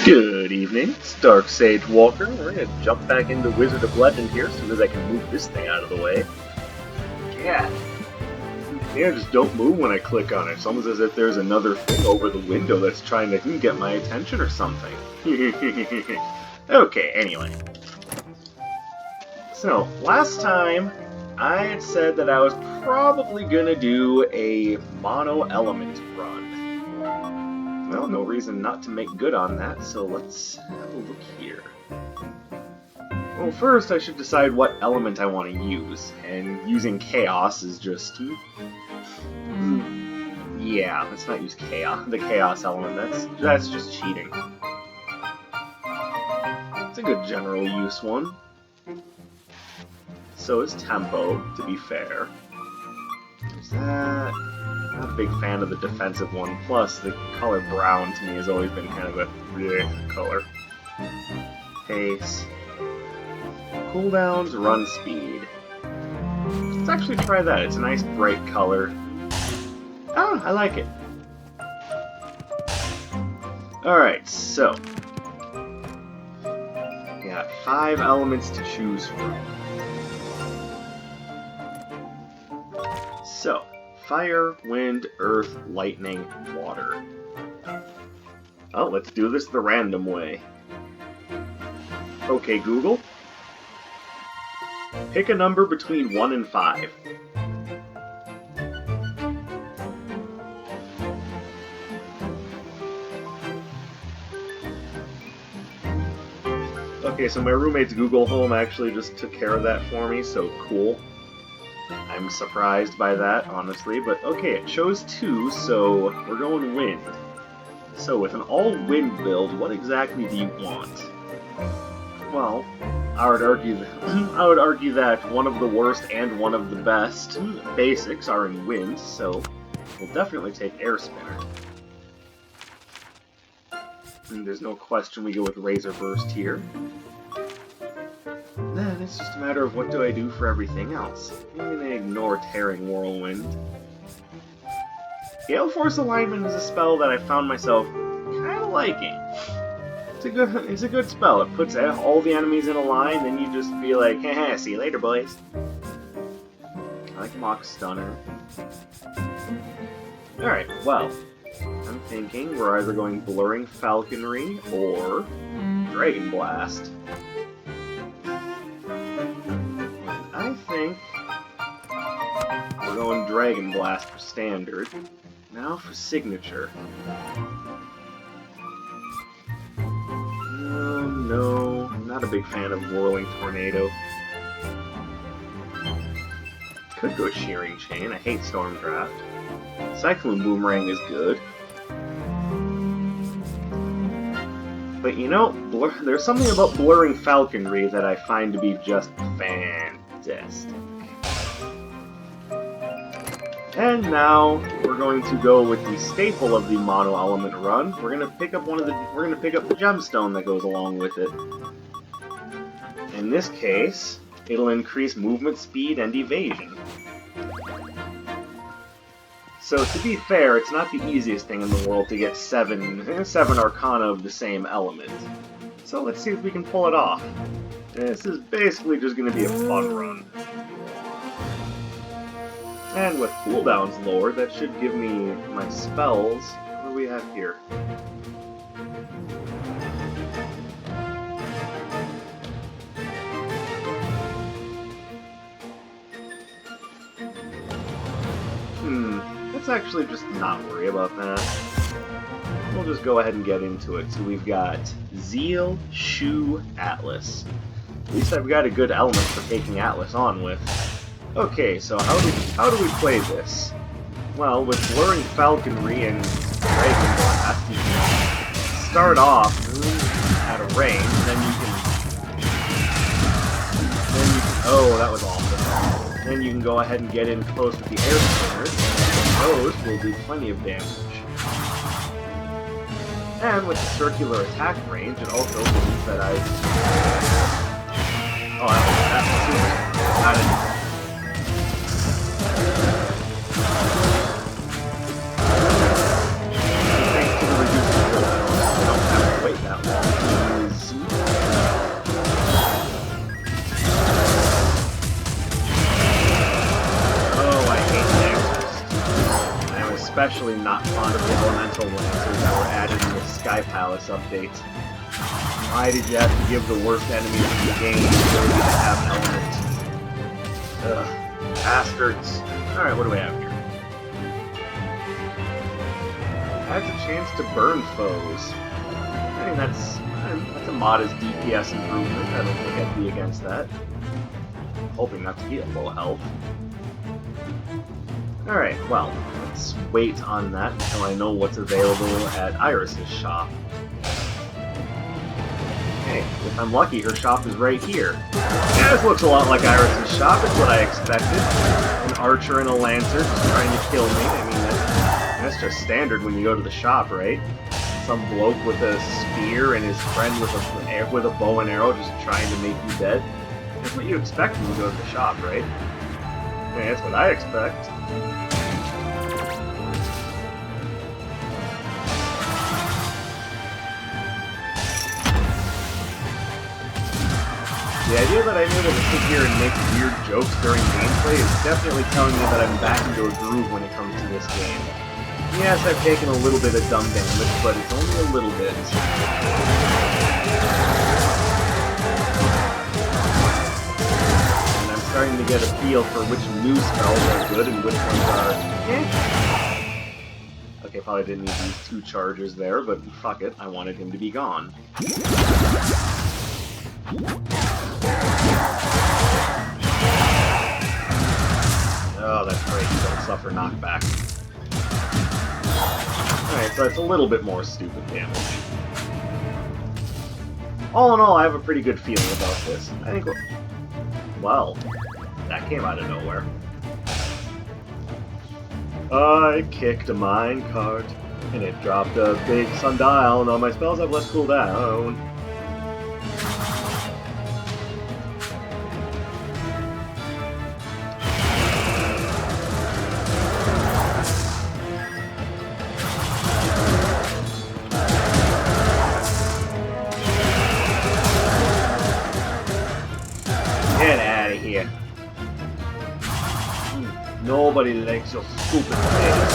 Good evening, it's Dark Sage Walker. We're gonna jump back into Wizard of Legend here as soon as I can move this thing out of the way. Yeah. Yeah, just don't move when I click on it. It's almost as if there's another thing over the window that's trying to get my attention or something. Okay, anyway. So, last time, I had said that I was probably gonna do a mono element run. Well, no reason not to make good on that, so let's have a look here. Well, first I should decide what element I want to use, and using chaos is just... yeah, let's not use chaos, the chaos element, that's just cheating. It's a good general use one. So is tempo, to be fair. There's that. Not a big fan of the defensive one, plus the color brown to me has always been kind of a bleh color. Pace. Cooldowns, run speed. Let's actually try that, it's a nice bright color. Oh, I like it. Alright, so. We got 5 elements to choose from. So. Fire, wind, earth, lightning, water. Oh, let's do this the random way. Okay, Google. Pick a number between 1 and 5. Okay, so my roommate's Google Home actually just took care of that for me, so cool. I'm surprised by that, honestly, but okay, it chose 2, so we're going wind. So with an all-wind build, what exactly do you want? Well, I would argue that one of the worst and one of the best basics are in wind, so we'll definitely take air spinner. And there's no question we go with razor burst here. Then it's just a matter of what do I do for everything else. I'm gonna ignore Tearing Whirlwind. Gale Force Alignment is a spell that I found myself kinda liking. It's a good spell. It puts all the enemies in a line, then you just be like, haha, see you later, boys. I like Mock Stunner. Alright, well, I'm thinking we're either going Blurring Falconry or Dragon Blast. I think we're going Dragon Blast for standard. Now for signature. No, I'm not a big fan of Whirling Tornado. Could go Shearing Chain, I hate Stormdraft. Cyclone Boomerang is good. But you know, there's something about Blurring Falconry that I find to be just fantastic. And now we're going to go with the staple of the mono element run. We're gonna pick up the gemstone that goes along with it. In this case, it'll increase movement speed and evasion. So to be fair, it's not the easiest thing in the world to get 7 Arcana of the same element. So let's see if we can pull it off. This is basically just going to be a fun run. And with cooldowns lowered, that should give me my spells. What do we have here? Let's actually just not worry about that. We'll just go ahead and get into it. So we've got Zeal, Shu, Atlas. At least I've got a good element for taking Atlas on with. Okay, so how do we play this? Well, with Blurring Falconry and Dragon Blast, you can start off at a range, then you can... oh, that was awful. Then you can go ahead and get in close with the air spinners. Those will do plenty of damage. And with the circular attack range, it also means that I... oh, that was super. Thanks to the reduced I don't have to wait that long. especially not fond of the elemental lancers that were added in the Sky Palace update. Why did you have to give the worst enemies in the game the ability to have an element? Ugh, bastards. Alright, what do we have here? Adds a chance to burn foes. I mean, that's a modest DPS improvement. I don't think I'd be against that. Hoping not to be at low health. Alright, well, let's wait on that until I know what's available at Iris's shop. Hey, if I'm lucky, her shop is right here. Yeah, this looks a lot like Iris's shop, it's what I expected. An archer and a lancer just trying to kill me. I mean, that's just standard when you go to the shop, right? Some bloke with a spear and his friend with a bow and arrow just trying to make you dead. That's what you expect when you go to the shop, right? I mean, that's what I expect. The idea that I'm able to sit here and make weird jokes during gameplay is definitely telling me that I'm back into a groove when it comes to this game. Yes, I've taken a little bit of dumb damage, but it's only a little bit. And I'm starting to get a feel for which new spells are good and which ones are Okay, probably didn't need these 2 charges there, but fuck it, I wanted him to be gone. Oh, that's right, you don't suffer knockback. Alright, so it's a little bit more stupid damage. All in all, I have a pretty good feeling about this. I think well, that came out of nowhere. I kicked a minecart, and it dropped a big sundial, and all my spells have less cooldown. Nobody likes your stupid face.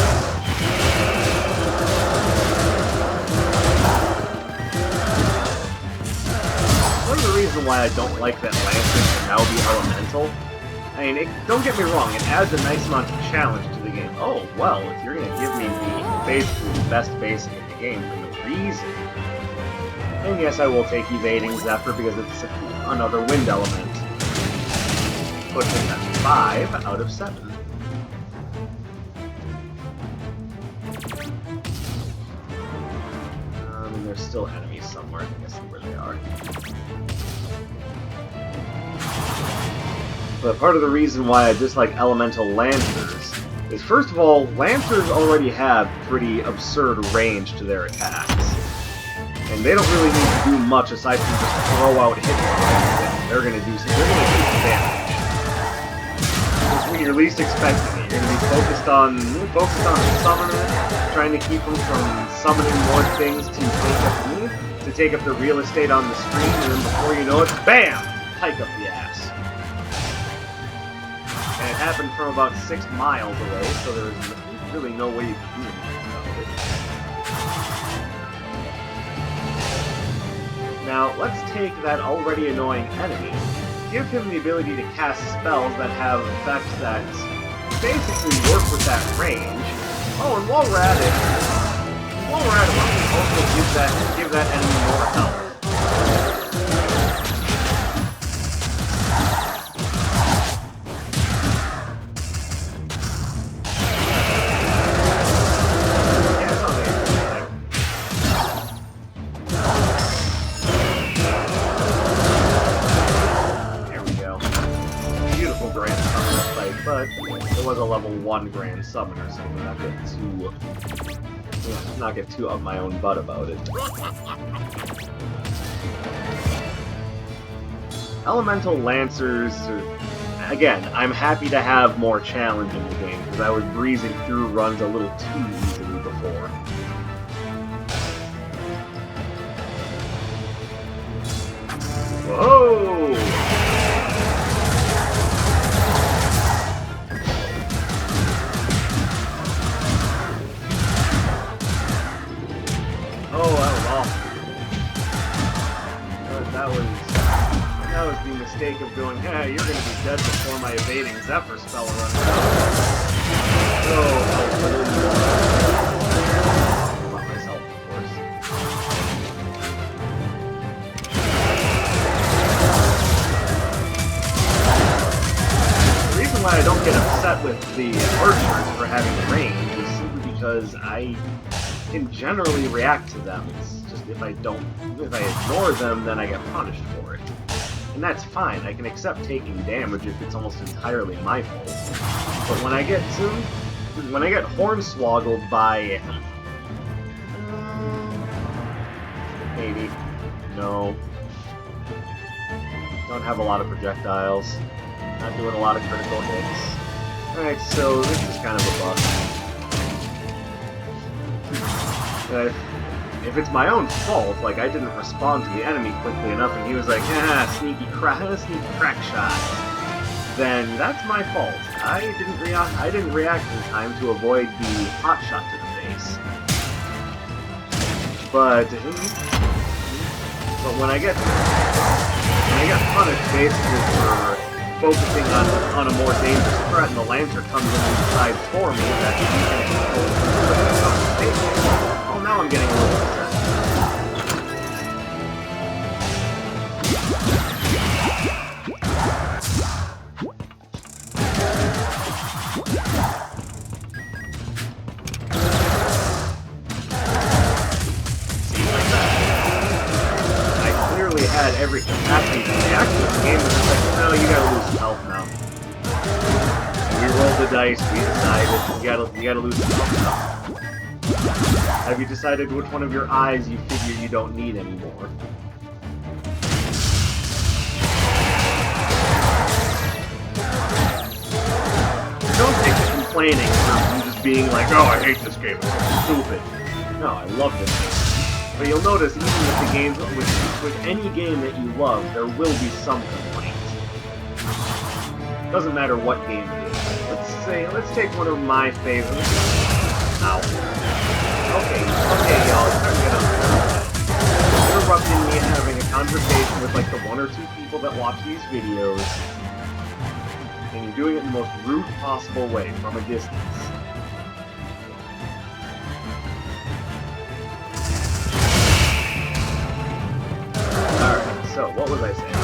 Part of the reason why I don't like that Lancer can now be elemental, I mean, don't get me wrong, it adds a nice amount of challenge to the game. Oh, well, if you're going to give me basically the best basic in the game for no reason, then yes, I will take Evading Zephyr because it's another wind element. Pushing at 5 out of 7. There's still enemies somewhere. I think I see where they are. But part of the reason why I dislike elemental lancers is, first of all, lancers already have pretty absurd range to their attacks. And they don't really need to do much aside from just throw out hit points. They're gonna do some damage. It's when you're least expecting it. You're gonna be focused on summoner, trying to keep them from summoning more things to take up the real estate on the screen, and then before you know it, BAM! Pike up the ass. And it happened from about 6 miles away, so there was really no way you could do anything about it. Now, let's take that already annoying enemy, give him the ability to cast spells that have effects that basically work with that range. Oh, and while we're at it, why don't we also give that enemy more health? Yeah, it's not there we go. Beautiful Grand Summoner fight, but it was a level 1 Grand Summoner, so we're not getting too... not get too up my own butt about it. Elemental Lancers again, I'm happy to have more challenge in the game, because I was breezing through runs a little too easily before. Whoa! That was the mistake of going, hey, you're gonna be dead before my evading Zephyr spell runs out. About myself, of course. The reason why I don't get upset with the archers for having range is simply because I can generally react to them. It's just if I ignore them, then I get punished for it. And that's fine. I can accept taking damage if it's almost entirely my fault. But when I get hornswoggled by maybe no, don't have a lot of projectiles, not doing a lot of critical hits. Alright, so this is kind of a bust. If it's my own fault, like I didn't respond to the enemy quickly enough and he was like, sneaky crack shot, then that's my fault. I didn't react in time to avoid the hot shot to the face. But when I get punished basically for focusing on a more dangerous threat and the Lancer comes in and decides for me that he can control well, now I'm getting a little upset. Had every capacity to react to the game, but it's like, no, you gotta lose some health now. And we rolled the dice, we decided you gotta lose some health now. Have you decided which one of your eyes you figure you don't need anymore? Don't take the complaining from just being like, oh, I hate this game, it's so stupid. No, I love this game. But you'll notice, even with the games, with any game that you love, there will be some complaint. Doesn't matter what game it is. Let's take one of my favorites. Ow. Okay, y'all, it's time to get on that. Interrupting me and having a conversation with like the one or two people that watch these videos, and you're doing it in the most rude possible way, from a distance. So, what was I saying?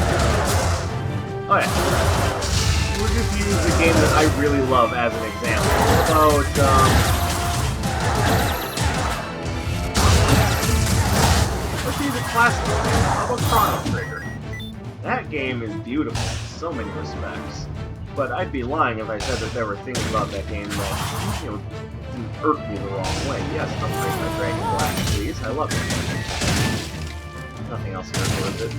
Oh yeah. We'll just use the game that I really love as an example. Let's use a classic example. How about Chrono Trigger? That game is beautiful in so many respects. But I'd be lying if I said that there were things about that game that, didn't irk me the wrong way. Yes, don't break my Dragon Glass, please. I love it. Nothing else here with it.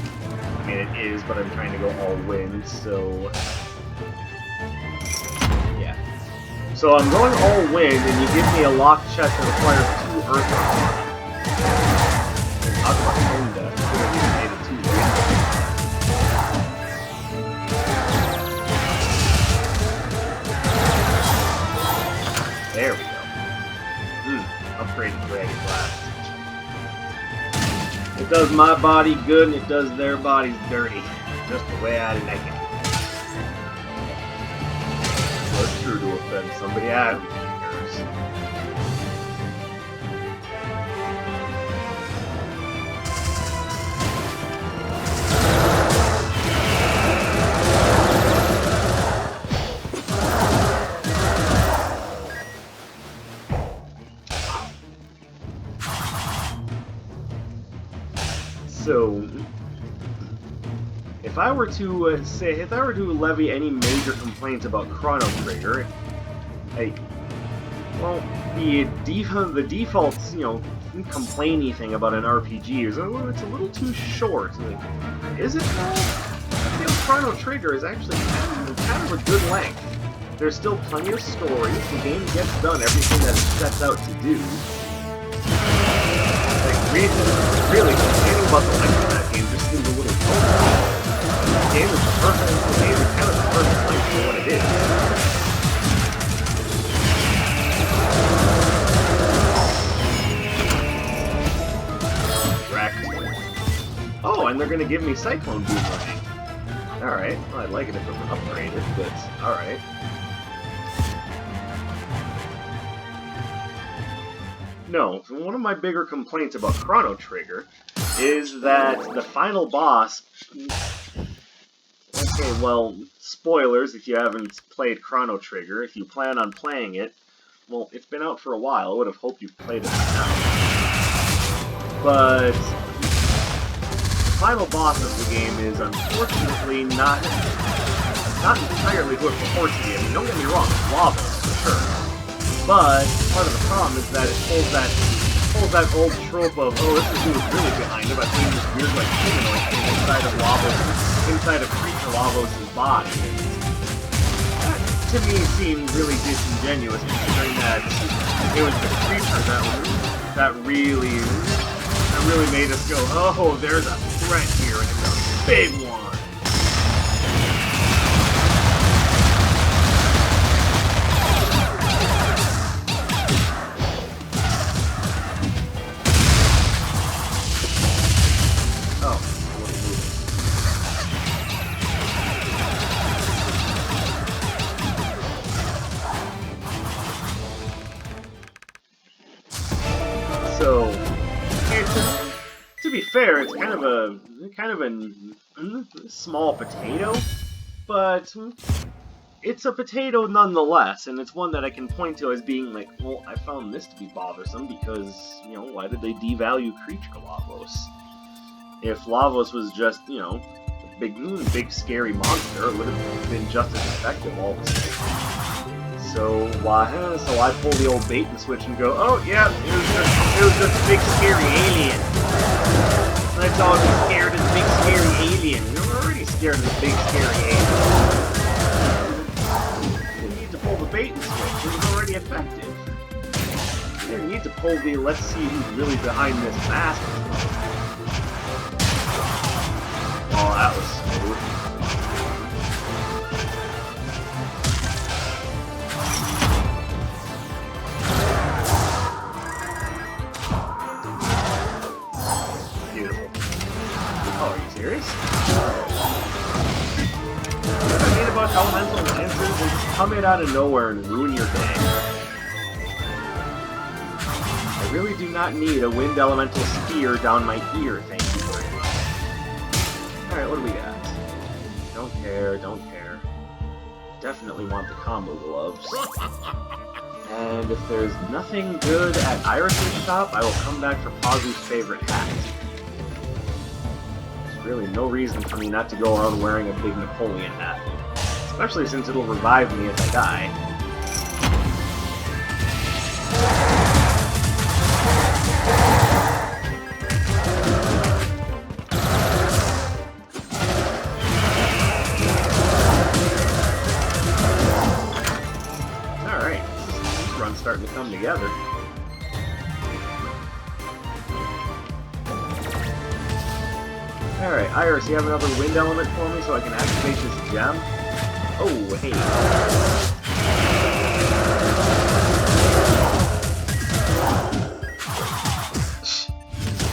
I mean, it is, but I'm trying to go all wind, so... yeah. So I'm going all wind, and you give me a locked chest that requires 2 earth armor. And Aquaconda could have even made it 2 wind. There we go. Upgraded Dragon Blast. It does my body good, and it does their bodies dirty. Just the way I like it. So it's true to offend somebody. I don't care. So, if I were to levy any major complaints about Chrono Trigger, the default, complainy thing about an RPG is, oh, it's a little too short. Like, is it though? I feel Chrono Trigger is actually kind of a good length. There's still plenty of stories. The game gets done everything that it sets out to do. Really, complaining about the length of that game just seems a little cold. The game is perfect. The game is kind of the perfect length for what it is. Correct. Oh, and when they're gonna give me Cyclone Boomerang. Alright, well, I'd like it if it were upgraded, but alright. No, one of my bigger complaints about Chrono Trigger is that the final boss... Okay, well, spoilers if you haven't played Chrono Trigger. If you plan on playing it, well, it's been out for a while. I would have hoped you've played it now. But the final boss of the game is unfortunately not entirely who it purports to be. I mean, don't get me wrong, it's lava, for sure. But part of the problem is that it pulls that old trope of, oh, this is who was really behind it by putting this weird, like, humanoid thing inside of Creature Lavos' body. That, to me, seemed really disingenuous, considering that it was the creature that really made us go, oh, there's a threat here, and it's a big one. So, to be fair, it's kind of a small potato, but it's a potato nonetheless, and it's one that I can point to as being like, well, I found this to be bothersome because, you know, why did they devalue Creature Lavos? If Lavos was just, you know, a big scary monster, it would have been just as effective all the same. So I pull the old bait and switch and go, oh yeah, it was just a big scary alien. Let's all be scared of the big scary alien. We were already scared of the big scary alien. You didn't need to pull the bait and switch, it was already effective. You didn't need to pull the let's see who's really behind this mask. Oh, that was smooth. What I mean about elemental lances, they just come in out of nowhere and ruin your day. I really do not need a wind elemental spear down my ear, thank you very much. Alright, what do we got? Don't care. Definitely want the combo gloves. And if there's nothing good at Iris's shop, I will come back for Pazu's favorite hat. Really no reason for me not to go around wearing a big Napoleon hat. Especially since it'll revive me if I die. Alright, this run's starting to come together. Alright, Iris, you have another wind element for me so I can activate this gem? Oh, hey.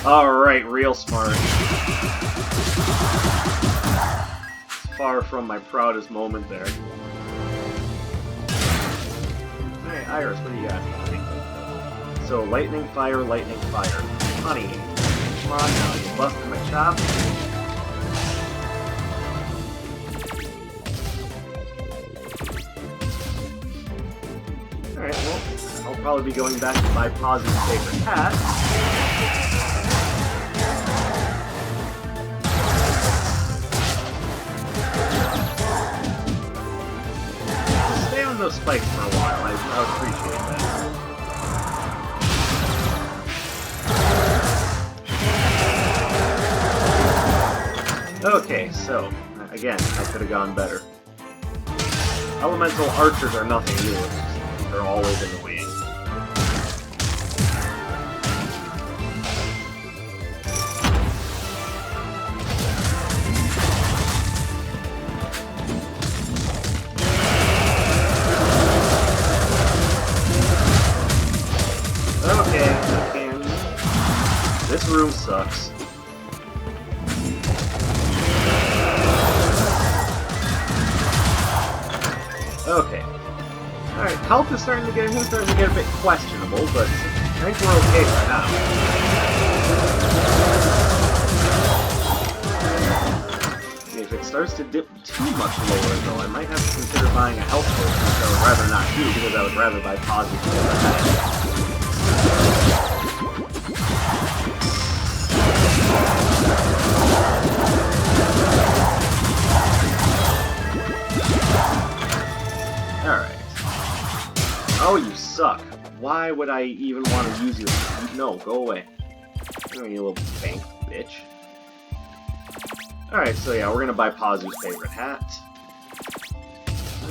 Alright, real smart. Far from my proudest moment there. Hey, Iris, what do you got? So, lightning, fire, honey. Come on now, you busted my chop. Alright, well, I'll probably be going back to my Pazu's favorite hat. Stay on those spikes for a while, I would appreciate that. Okay, so, again, I could have gone better. Elemental archers are nothing new, they're always annoying. Okay, this room sucks. Okay. Alright, health is starting to get a bit questionable, but I think we're okay for now. If it starts to dip too much lower, though, I might have to consider buying a health potion, which I would rather not do, because I would rather buy positive attack. Alright. Oh, you suck. Why would I even want to use you? No, go away. You little bank bitch. Alright, so yeah, we're gonna buy Pazu's favorite hat.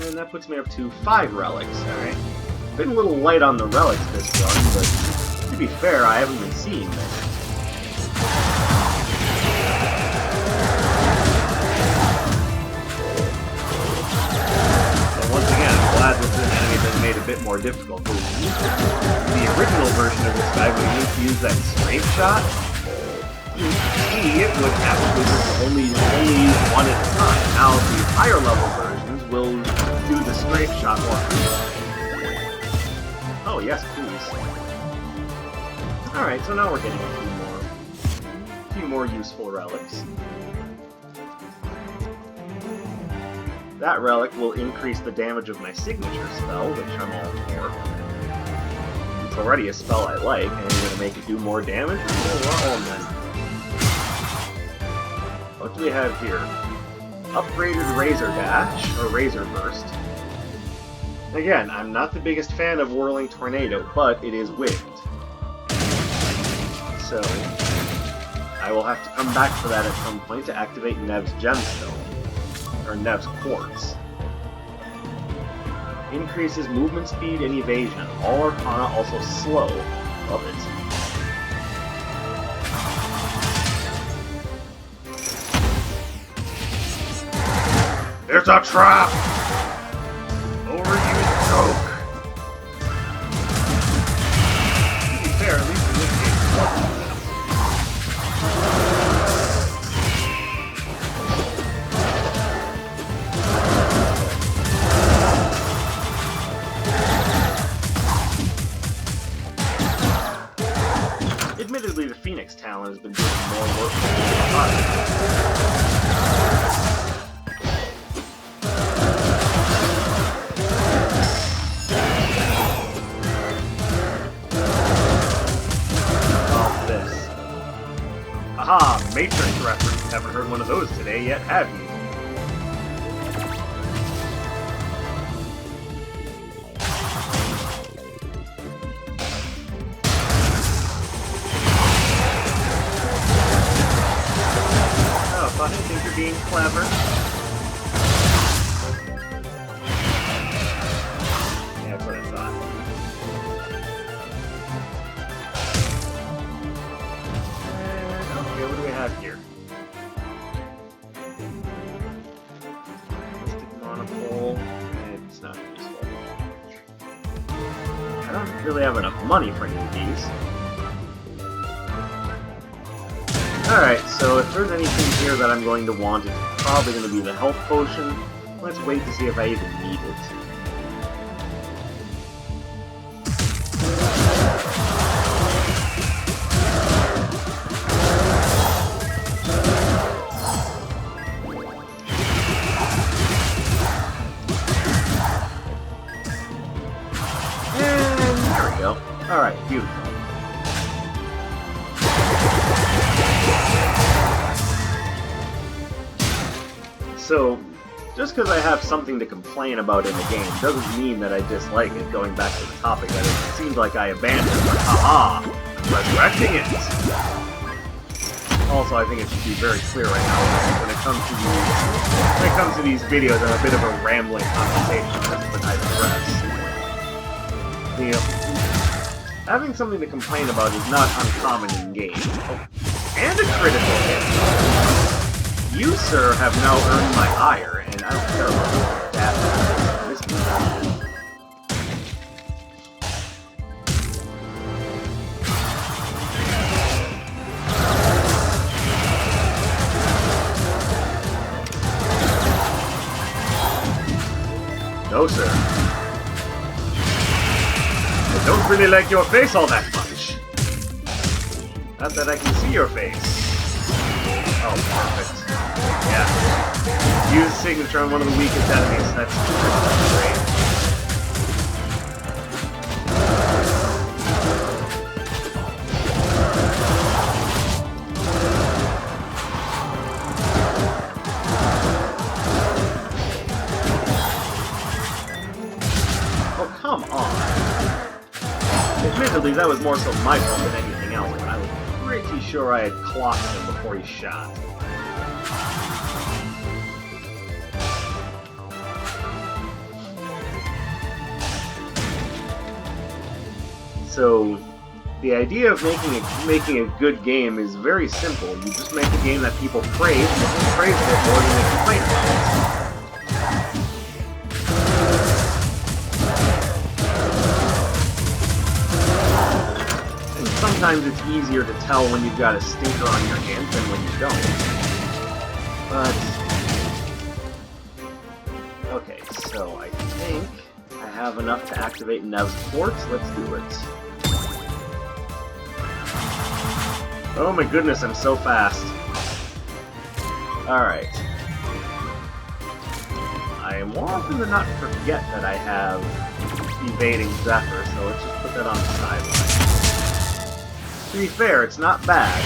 And that puts me up to 5 relics, alright. Been a little light on the relics this run, but to be fair, I haven't been seeing many. So once again, I'm glad this enemy has made a bit more difficult. The original version of this guy, when you used to use that straight shot, he would actually only use one at a time. Now the higher level versions will do the straight shot more frequently. Oh yes, please. Alright, so now we're getting a few more useful relics. That relic will increase the damage of my signature spell, which I'm all for. It's already a spell I like, and you're gonna make it do more damage? Oh, then. What do we have here? Upgraded Razor Dash, or Razor Burst. Again, I'm not the biggest fan of Whirling Tornado, but it is wind. So, I will have to come back for that at some point to activate Nev's Gemstone. Or Nev's Quartz. Increases movement speed and evasion. All Arcana also slow. Love it. There's a trap! Overused joke! To be fair, at least in this case, it wasn't. Admittedly, the Phoenix talent has been doing more work than Aha! Matrix reference. Haven't heard one of those today yet, have you? Oh, Bunny, think you're being clever? Yeah, that's what I thought. What do we have here? Mystic Monopole. It's not useful. I don't really have enough money for any of these. Alright, so if there's anything here that I'm going to want, it's probably going to be the health potion. Let's wait to see if I even need it. Alright, beautiful. So, just because I have something to complain about in the game doesn't mean that I dislike it, going back to the topic that it seems like I abandoned, but haha! I'm resurrecting it! Also, I think it should be very clear right now when it comes to these videos, I'm a bit of a rambling conversation, that's what I address. You know, having something to complain about is not uncommon in games. Oh, and a critical hit! You, sir, have now earned my ire, and I don't care about that. This No No, sir. I don't really like your face all that much. Not that I can see your face. Oh, perfect. Yeah. Use signature on one of the weakest enemies. That's great. Oh, come on. Admittedly, that was more so my fault than anything else, but I was pretty sure I had clocked him before he shot. So, the idea of making a good game is very simple. You just make a game that people praise, and people praise it more than they complain about it. And sometimes it's easier to tell when you've got a stinker on your hands than when you don't. But okay, so I think I have enough to activate Nev's quartz. Let's do it. Oh my goodness, I'm so fast. Alright. I more often than not forget that I have evading Zephyr, so let's just put that on the sideline. To be fair, it's not bad.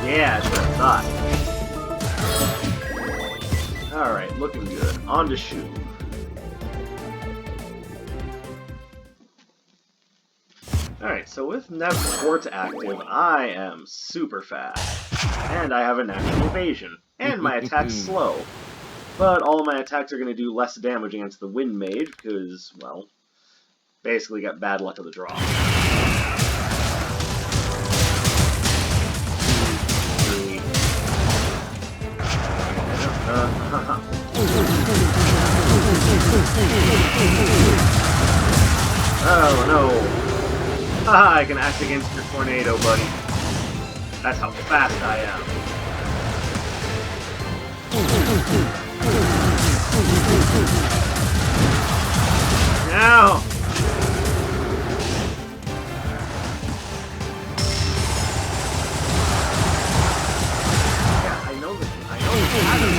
Yeah, that's what I thought. Alright, looking good. On to shoot. Alright, so with Nev's quartz active, I am super fast. And I have a natural evasion. And my attack's slow. But all of my attacks are going to do less damage against the Wind Mage, because, well, basically got bad luck of the draw. Oh no! Haha, I can act against your tornado, buddy. That's how fast I am. Now! Yeah, I know this. I know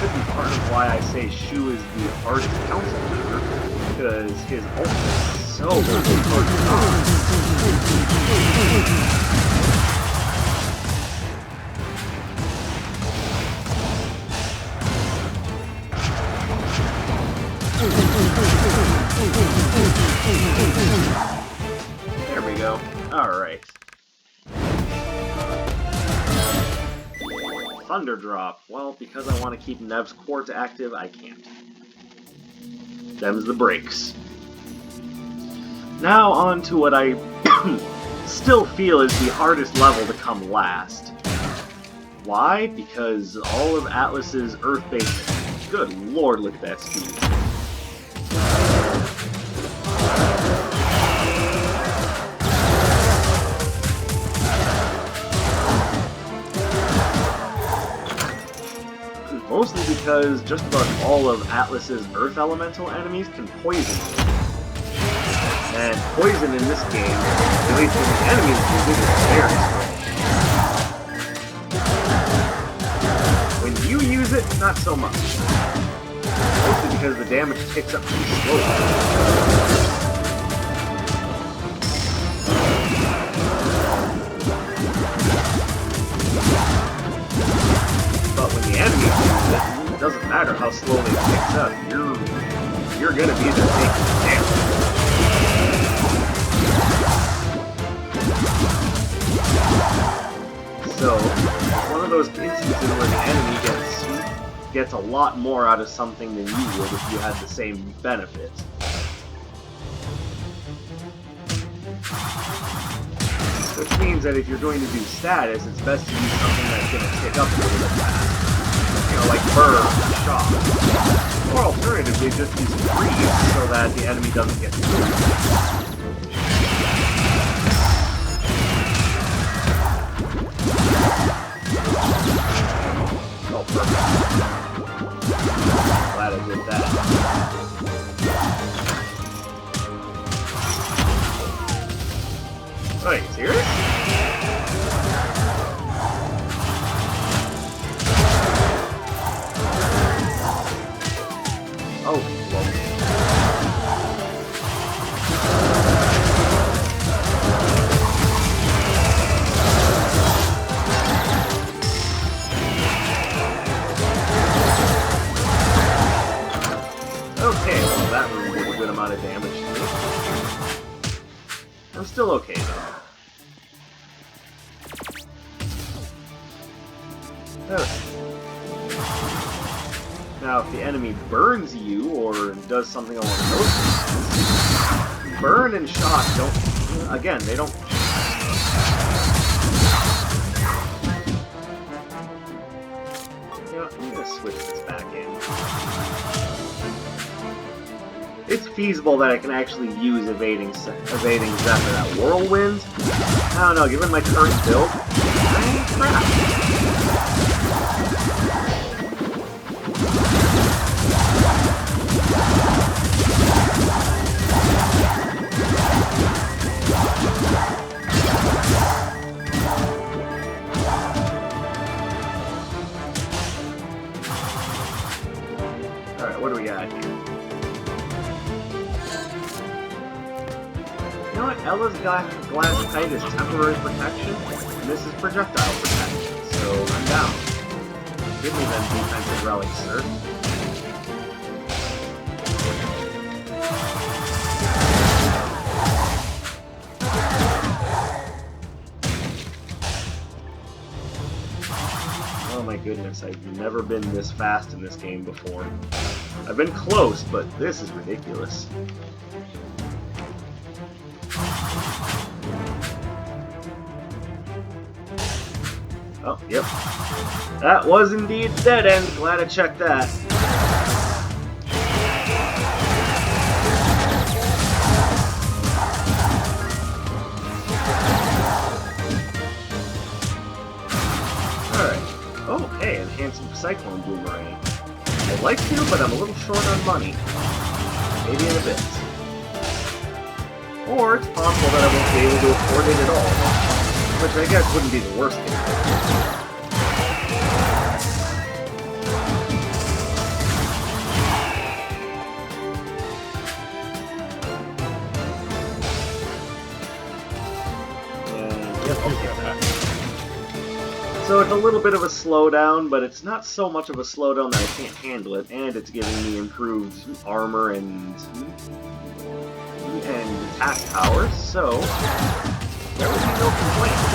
could be part of why I say Shu is the hardest council member, because his ult is so hard to dodge. There we go. Alright. Thunder Drop. Well, because I want to keep Nev's quartz active, I can't. Them's the breaks. Now on to what I still feel is the hardest level to come last. Why? Because all of Atlas's Earth-based... Good lord, look at that speed. Mostly because just about all of Atlas's Earth Elemental enemies can poison you. And poison in this game, at least when the enemies use it, is very strong. When you use it, not so much. Mostly because the damage ticks up pretty slowly. It doesn't matter how slowly it picks up, you're gonna be there taking damage. So, one of those instances where the enemy gets gets a lot more out of something than you would if you had the same benefit. Which means that if you're going to do status, it's best to use something that's going to tick up a little bit fast. You know, like burn, shock. Or alternatively, just use freeze so that the enemy doesn't get through. Oh, perfect. Glad I did that. Oh, are you serious? Oh, well. Okay, well that room did a good amount of damage to me. I'm still okay though. Now, if the enemy burns you, or does something along those lines, burn and shock don't... Again, they don't... You know, I'm gonna switch this back in. It's feasible that I can actually use evading Zephyr. That Whirlwind? I don't know, given my current build, crap. Alright, what do we got here? You know what? Ella's glass kite is temporary protection, and this is projectile protection, so I'm down. Give me them defensive relics, sir. Oh my goodness, I've never been this fast in this game before. I've been close, but this is ridiculous. Oh, yep. That was indeed dead end. Glad I checked that. Alright. Oh, hey, enhanced Cyclone Boomerang. I'd like to, but I'm a little short on money. Maybe in a bit. Or it's possible that I won't be able to afford it at all. Which I guess wouldn't be the worst case. Yep, I'll get that. So it's a little bit of a slowdown, but it's not so much of a slowdown that I can't handle it, and it's giving me improved armor and attack power, so there would be no complaints.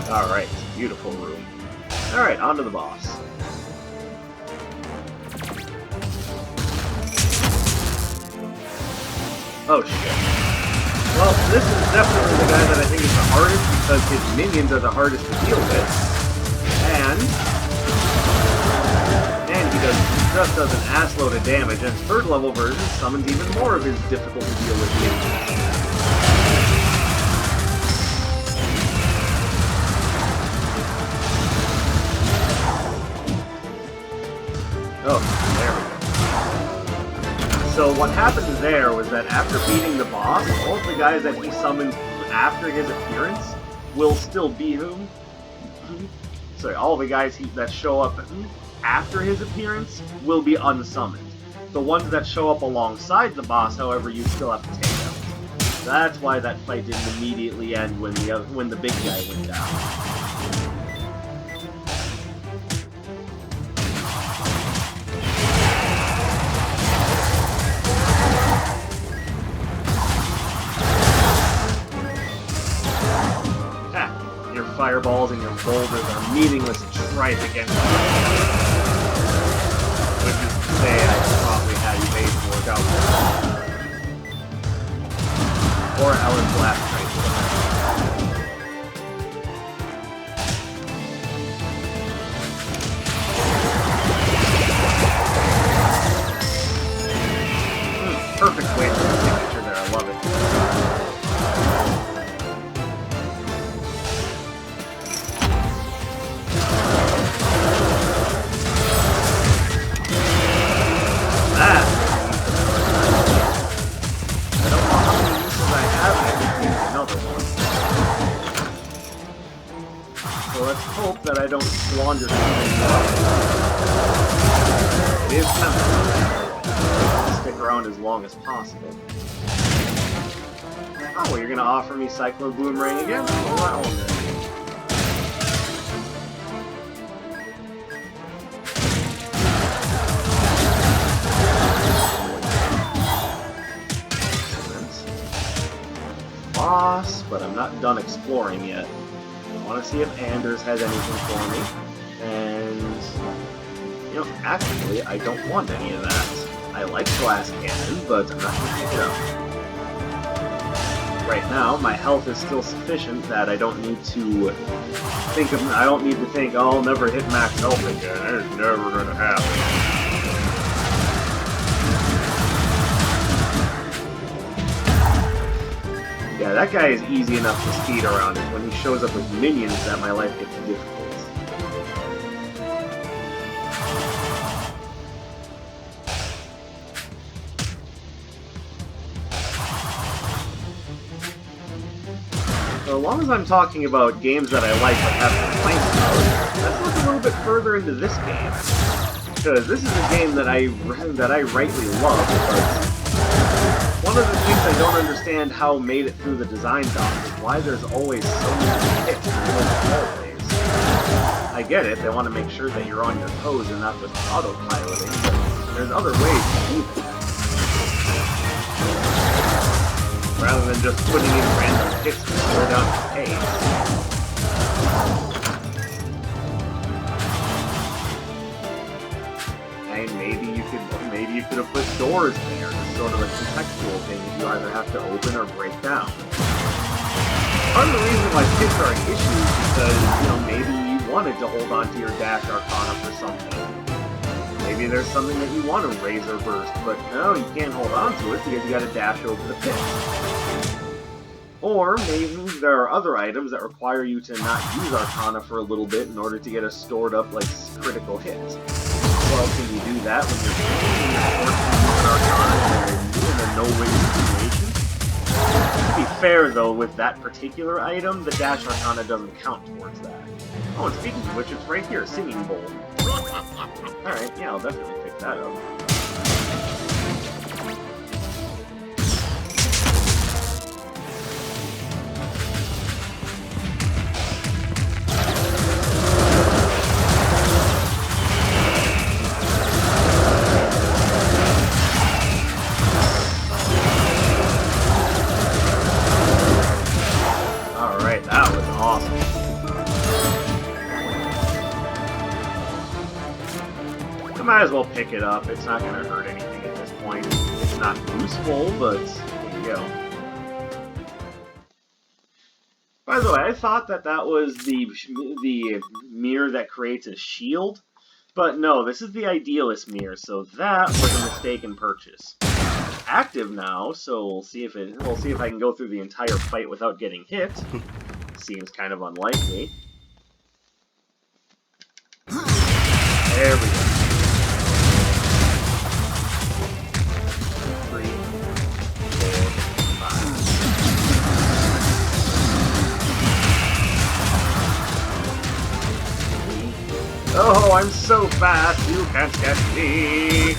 Alright, beautiful room. Alright, on to the boss. Oh shit. Well, this is definitely the guy that I think is the hardest because his minions are the hardest to deal with. And he just does an assload of damage, and his third level version summons even more of his difficult to deal with minions. Oh, there we go. So what happened there was that after beating the boss, all of the guys that he summons after his appearance will still be him. Sorry, all of the guys that show up after his appearance will be unsummoned. The ones that show up alongside the boss, however, you still have to take out. That's why that fight didn't immediately end when the big guy went down. fireballs and your boulders are meaningless tripe against you. Which is to say, I probably had you made to work out. Or Ellen's blast tripe. Perfect way to do a signature there, I love it. That! I don't know how many uses I have, and I just need another one. So let's hope that I don't squander too many more. It is tempting. Stick around as long as possible. Oh, well, you're gonna offer me Cyclone Boomerang again? Well, that one then. Boss, but I'm not done exploring yet. I want to see if Anders has anything for me. And, you know, actually, I don't want any of that. I like glass cannon, but I'm not going to pick it up. Right now, my health is still sufficient that I don't need to think of. I don't need to think, oh, I'll never hit max health again. It's never going to happen. Yeah, that guy is easy enough to speed around. It's when he shows up with minions that my life gets difficult. So as long as I'm talking about games that I like but have complaints about, let's look a little bit further into this game. Because this is a game that I rightly love, but one of the things I don't understand how made it through the design doc is why there's always so many hits in the hallways. I get it, they want to make sure that you're on your toes and not just autopiloting, but there's other ways to do that. Rather than just putting in random hits to slow down the pace. And maybe you could have put doors there, just sort of a contextual thing that you either have to open or break down. Part of the reason why hits are an issue is because, you know, maybe you wanted to hold on to your dash arcana for something. Maybe there's something that you want to razor burst, but no, you can't hold on to it because you gotta dash over the pit. Or maybe there are other items that require you to not use Arcana for a little bit in order to get a stored up, like, critical hit. Well, can you do that when you're forced to use Arcana in a no-win situation? To be fair, though, with that particular item, the dash Arcana doesn't count towards that. Oh, and speaking of which, it's right here, Singing Bowl. Alright, yeah, I'll definitely pick that up. Alright, that was awesome. Might as well pick it up. It's not going to hurt anything at this point. It's not useful, but there you go. By the way, I thought that that was the mirror that creates a shield, but no, this is the Idealist mirror, so that was a mistaken purchase. Active now, so we'll see if I can go through the entire fight without getting hit. Seems kind of unlikely. There we go. Oh, I'm so fast, you can't catch me!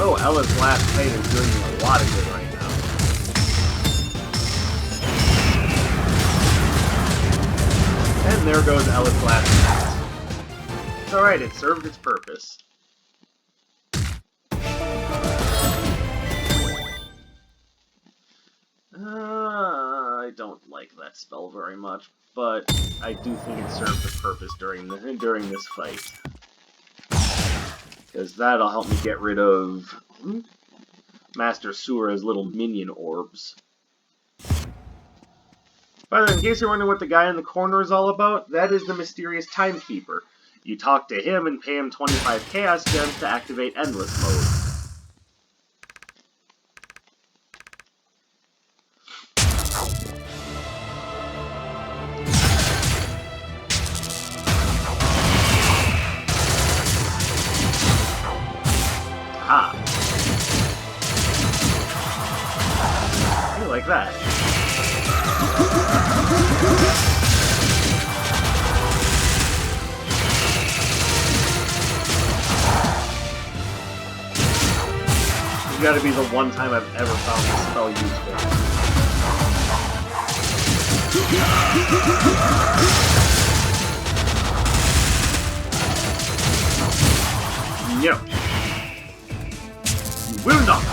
Oh, Ella's last fight is doing me a lot of good right now. And there goes Ella's last fight. It's alright, it served its purpose. like that spell very much, but I do think it serves a purpose during this fight. Because that'll help me get rid of Master Sura's little minion orbs. By the way, in case you're wondering what the guy in the corner is all about, that is the mysterious Timekeeper. You talk to him and pay him 25 Chaos Gems to activate Endless Mode. Ah. I like that. It's gotta be the one time I've ever found this spell useful. No. You will not.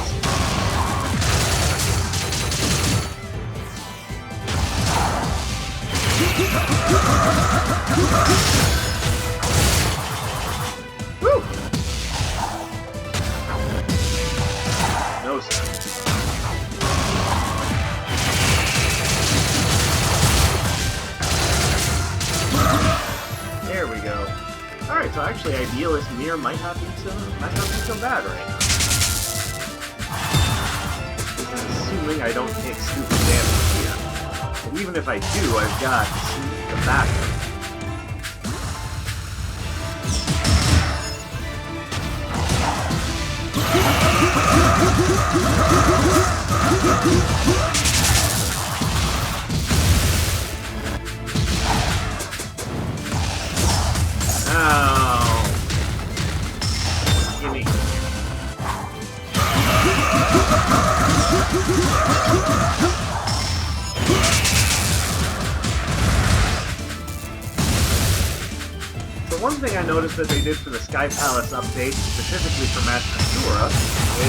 Woo! No, sir. There we go. Alright, so actually Idealist Mirror might not be so bad right now. Assuming I don't take stupid damage here. And even if I do, I've got the backup. Ow. Gimme. The one thing I noticed that they did for the Sky Palace update, specifically for Master Sura,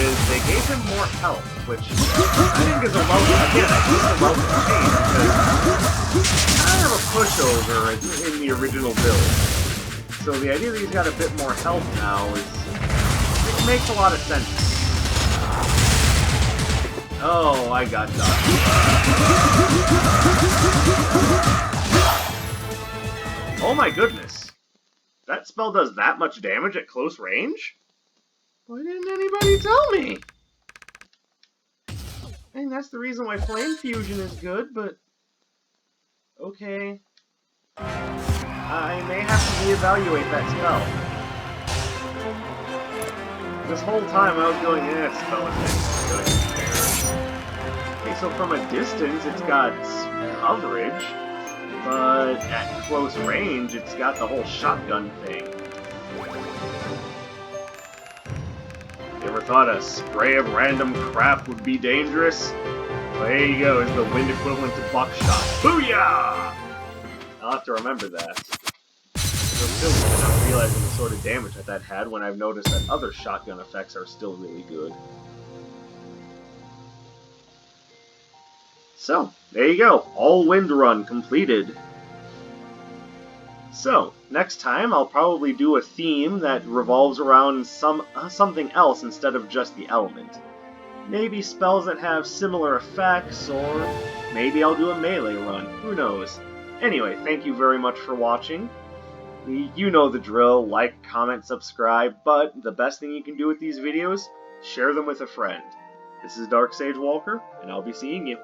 is they gave him more health, which I think is a welcome, again, I think it's a welcome change, because it's kind of a pushover in the original build. So the idea that he's got a bit more health now it makes a lot of sense. Oh, I got done. Oh my goodness. That spell does that much damage at close range? Why didn't anybody tell me? I think that's the reason why Flame Fusion is good, but... okay. I may have to reevaluate that spell. This whole time I was going, spell effects good. Okay, so from a distance it's got coverage, but at close range it's got the whole shotgun thing. You ever thought a spray of random crap would be dangerous? Well, there you go, it's the wind equivalent to buckshot. Booyah! I'll have to remember that. I'm still not realizing the sort of damage that had when I've noticed that other shotgun effects are still really good. So, there you go. All Wind Run completed. So, next time I'll probably do a theme that revolves around something else instead of just the element. Maybe spells that have similar effects, or maybe I'll do a melee run. Who knows? Anyway, thank you very much for watching. You know the drill, like, comment, subscribe, but the best thing you can do with these videos, share them with a friend. This is Dark Sage Walker, and I'll be seeing you.